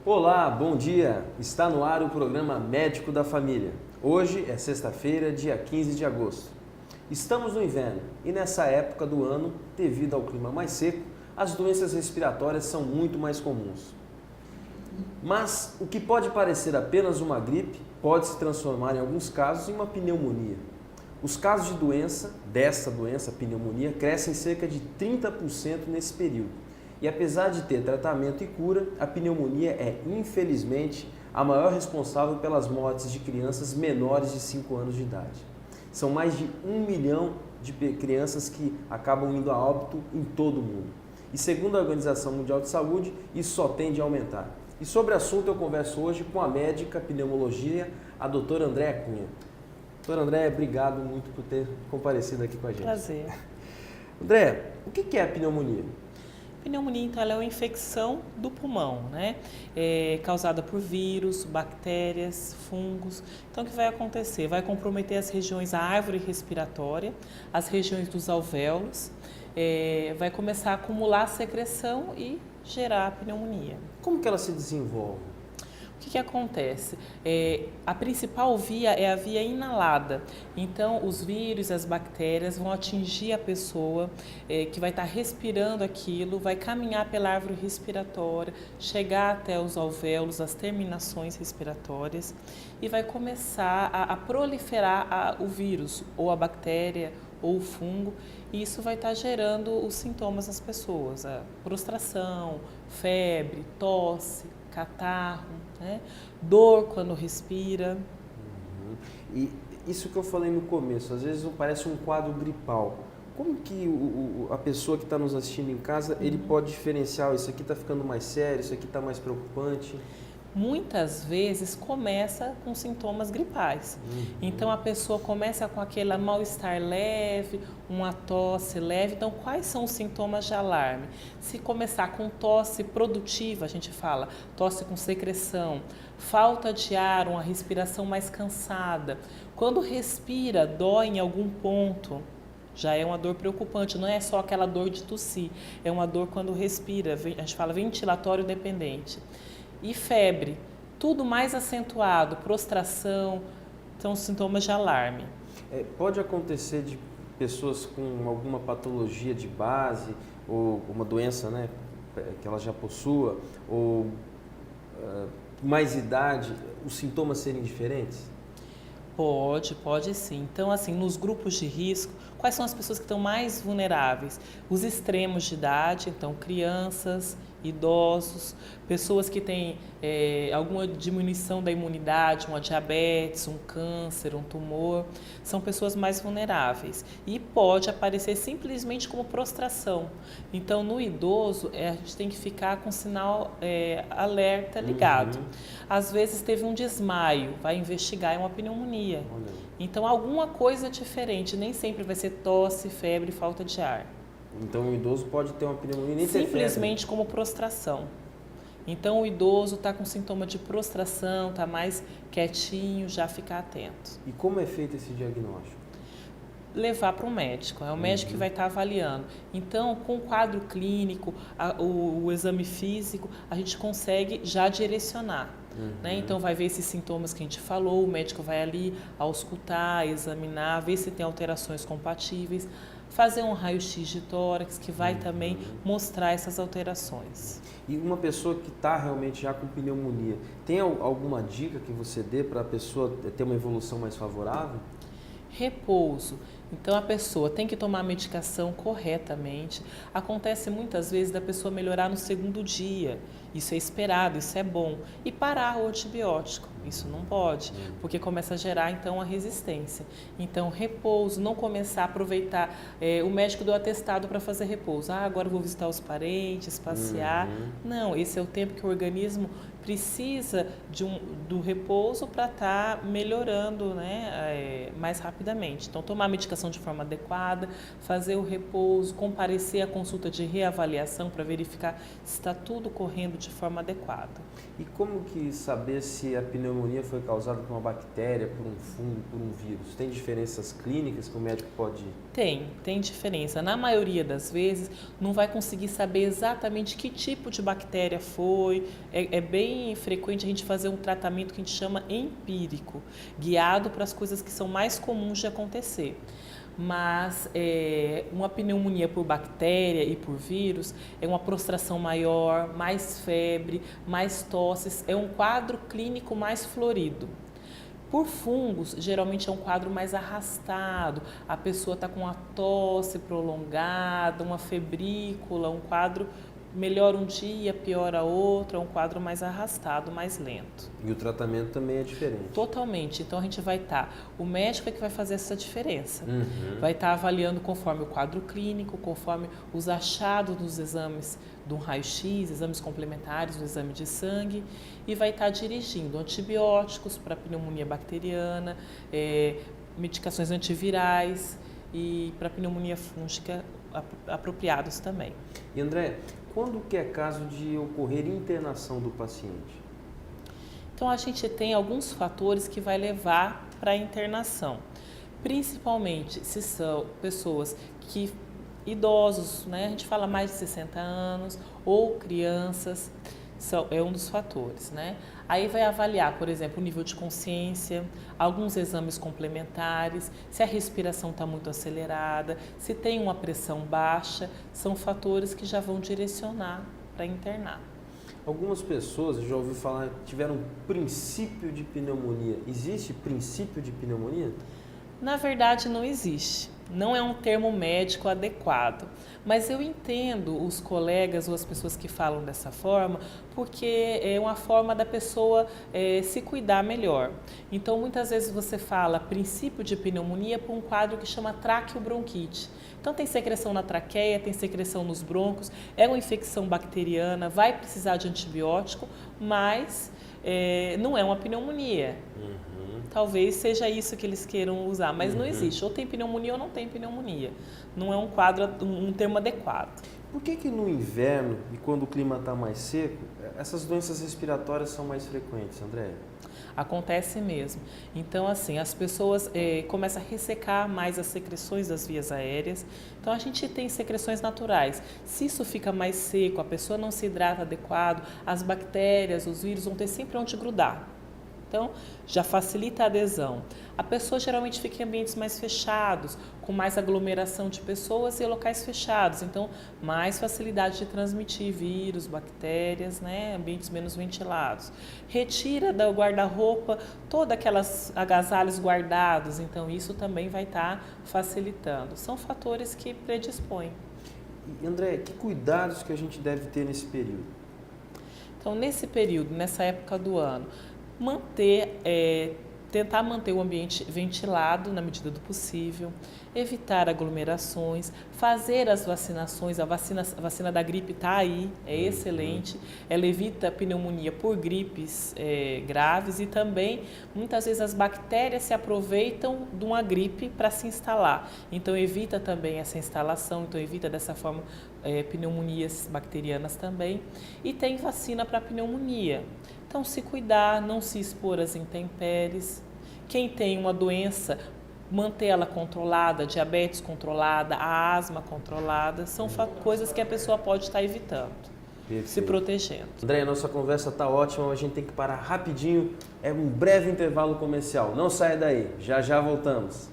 Olá, bom dia! Está no ar o programa Médico da Família. Hoje é sexta-feira, dia 15 de agosto. Estamos no inverno e nessa época do ano, devido ao clima mais seco, as doenças respiratórias são muito mais comuns. Mas o que pode parecer apenas uma gripe pode se transformar em alguns casos em uma pneumonia. Os casos dessa doença, pneumonia, crescem cerca de 30% nesse período. E apesar de ter tratamento e cura, a pneumonia é, infelizmente, a maior responsável pelas mortes de crianças menores de 5 anos de idade. São mais de 1 milhão de crianças que acabam indo a óbito em todo o mundo. E segundo a Organização Mundial de Saúde, isso só tende a aumentar. E sobre o assunto eu converso hoje com a médica pneumologia, a doutora Andréa Cunha. Doutora Andréa, obrigado muito por ter comparecido aqui com a gente. Prazer. Andréa, o que é a pneumonia? Pneumonia, então, ela é uma infecção do pulmão, né? Causada por vírus, bactérias, fungos. Então, o que vai acontecer? Vai comprometer as regiões, a árvore respiratória, as regiões dos alvéolos, vai começar a acumular secreção e gerar a pneumonia. Como que ela se desenvolve? O que acontece? A principal via é a via inalada. Então, os vírus e as bactérias vão atingir a pessoa que vai estar respirando aquilo, vai caminhar pela árvore respiratória, chegar até os alvéolos, as terminações respiratórias e vai começar a proliferar o vírus, ou a bactéria, ou o fungo, e isso vai estar gerando os sintomas das pessoas, a prostração, febre, tosse, catarro, né? Dor quando respira. E isso que eu falei no começo, às vezes parece um quadro gripal. Como que a pessoa que está nos assistindo em casa, ele pode diferenciar, isso aqui está ficando mais sério, isso aqui está mais preocupante? Muitas vezes começa com sintomas gripais. Então a pessoa começa com aquele mal-estar leve, uma tosse leve. Então quais são os sintomas de alarme? Se começar com tosse produtiva, a gente fala, tosse com secreção, falta de ar, uma respiração mais cansada. Quando respira, dói em algum ponto. Já é uma dor preocupante, não é só aquela dor de tossir, é uma dor quando respira, a gente fala ventilatório dependente. E febre, tudo mais acentuado, prostração, são sintomas de alarme. Pode acontecer de pessoas com alguma patologia de base, ou uma doença, né, que ela já possua, ou mais idade, os sintomas serem diferentes? Pode sim. Então, assim, nos grupos de risco, quais são as pessoas que estão mais vulneráveis? Os extremos de idade, então crianças, idosos, pessoas que têm alguma diminuição da imunidade, uma diabetes, um câncer, um tumor, são pessoas mais vulneráveis. E pode aparecer simplesmente como prostração. Então, no idoso, a gente tem que ficar com o sinal alerta ligado. Às vezes teve um desmaio, vai investigar, é uma pneumonia. Então, alguma coisa diferente, nem sempre vai ser tosse, febre, falta de ar. Então o idoso pode ter uma pneumonia e nem ter febre. Simplesmente como prostração. Então o idoso está com sintoma de prostração, está mais quietinho, já fica atento. E como é feito esse diagnóstico? Levar para o médico, é o médico que vai estar avaliando. Então, com o quadro clínico, o exame físico, a gente consegue já direcionar. Né? Então, vai ver esses sintomas que a gente falou, o médico vai ali auscultar, examinar, ver se tem alterações compatíveis, fazer um raio-x de tórax, que vai também mostrar essas alterações. E uma pessoa que está realmente já com pneumonia, tem alguma dica que você dê para a pessoa ter uma evolução mais favorável? Repouso. Então a pessoa tem que tomar a medicação corretamente. Acontece muitas vezes da pessoa melhorar no segundo dia. Isso é esperado, isso é bom. E parar o antibiótico. Isso não pode, porque começa a gerar então a resistência. Então repouso, não começar a aproveitar. O médico deu atestado para fazer repouso. Agora eu vou visitar os parentes, passear. Não, esse é o tempo que o organismo precisa do repouso para estar melhorando, né, mais rapidamente. Então, tomar a medicação de forma adequada, fazer o repouso, comparecer à consulta de reavaliação para verificar se está tudo correndo de forma adequada. E como que saber se a pneumonia foi causada por uma bactéria, por um fungo, por um vírus? Tem diferenças clínicas que o médico pode... Tem diferença. Na maioria das vezes, não vai conseguir saber exatamente que tipo de bactéria foi. É bem bem frequente a gente fazer um tratamento que a gente chama empírico, guiado para as coisas que são mais comuns de acontecer. Mas uma pneumonia por bactéria e por vírus é uma prostração maior, mais febre, mais tosses, é um quadro clínico mais florido. Por fungos, geralmente é um quadro mais arrastado, a pessoa está com uma tosse prolongada, uma febrícula, um quadro melhora um dia, piora outro, é um quadro mais arrastado, mais lento. E o tratamento também é diferente? Totalmente. Então a gente vai o médico é que vai fazer essa diferença. Uhum. Vai estar avaliando conforme o quadro clínico, conforme os achados dos exames do raio-x, exames complementares, do exame de sangue, e vai estar dirigindo antibióticos para pneumonia bacteriana, medicações antivirais e para pneumonia fúngica apropriados também. E André, quando que é caso de ocorrer internação do paciente? Então a gente tem alguns fatores que vai levar para a internação, principalmente se são pessoas idosos, né? A gente fala mais de 60 anos, ou crianças, é um dos fatores, né? Aí vai avaliar, por exemplo, o nível de consciência, alguns exames complementares, se a respiração está muito acelerada, se tem uma pressão baixa, são fatores que já vão direcionar para internar. Algumas pessoas, eu já ouvi falar, tiveram princípio de pneumonia. Existe princípio de pneumonia? Na verdade, não existe. Não é um termo médico adequado, mas eu entendo os colegas ou as pessoas que falam dessa forma, porque é uma forma da pessoa se cuidar melhor. Então, muitas vezes você fala princípio de pneumonia por um quadro que chama traqueobronquite. Então, tem secreção na traqueia, tem secreção nos broncos, é uma infecção bacteriana, vai precisar de antibiótico, mas não é uma pneumonia. Talvez seja isso que eles queiram usar, mas não existe. Ou tem pneumonia ou não tem pneumonia. Não é um quadro, um termo adequado. Por que no inverno e quando o clima está mais seco, essas doenças respiratórias são mais frequentes, André? Acontece mesmo. Então, assim, as pessoas começam a ressecar mais as secreções das vias aéreas. Então, a gente tem secreções naturais. Se isso fica mais seco, a pessoa não se hidrata adequado, as bactérias, os vírus vão ter sempre onde grudar. Então, já facilita a adesão. A pessoa geralmente fica em ambientes mais fechados, com mais aglomeração de pessoas e locais fechados. Então, mais facilidade de transmitir vírus, bactérias, né? Ambientes menos ventilados. Retira do guarda-roupa todas aquelas agasalhos guardados. Então, isso também vai estar facilitando. São fatores que predispõem. E, André, que cuidados que a gente deve ter nesse período? Então, nesse período, nessa época do ano, tentar manter o ambiente ventilado na medida do possível, evitar aglomerações, fazer as vacinações, a vacina da gripe está aí, é excelente, ela evita pneumonia por gripes graves e também, muitas vezes, as bactérias se aproveitam de uma gripe para se instalar, então evita também essa instalação, então evita dessa forma pneumonias bacterianas também, e tem vacina para pneumonia. Então, se cuidar, não se expor às intempéries. Quem tem uma doença, manter ela controlada, diabetes controlada, a asma controlada, são coisas que a pessoa pode estar evitando, se protegendo. André, a nossa conversa está ótima, mas a gente tem que parar rapidinho. É um breve intervalo comercial. Não saia daí, já já voltamos.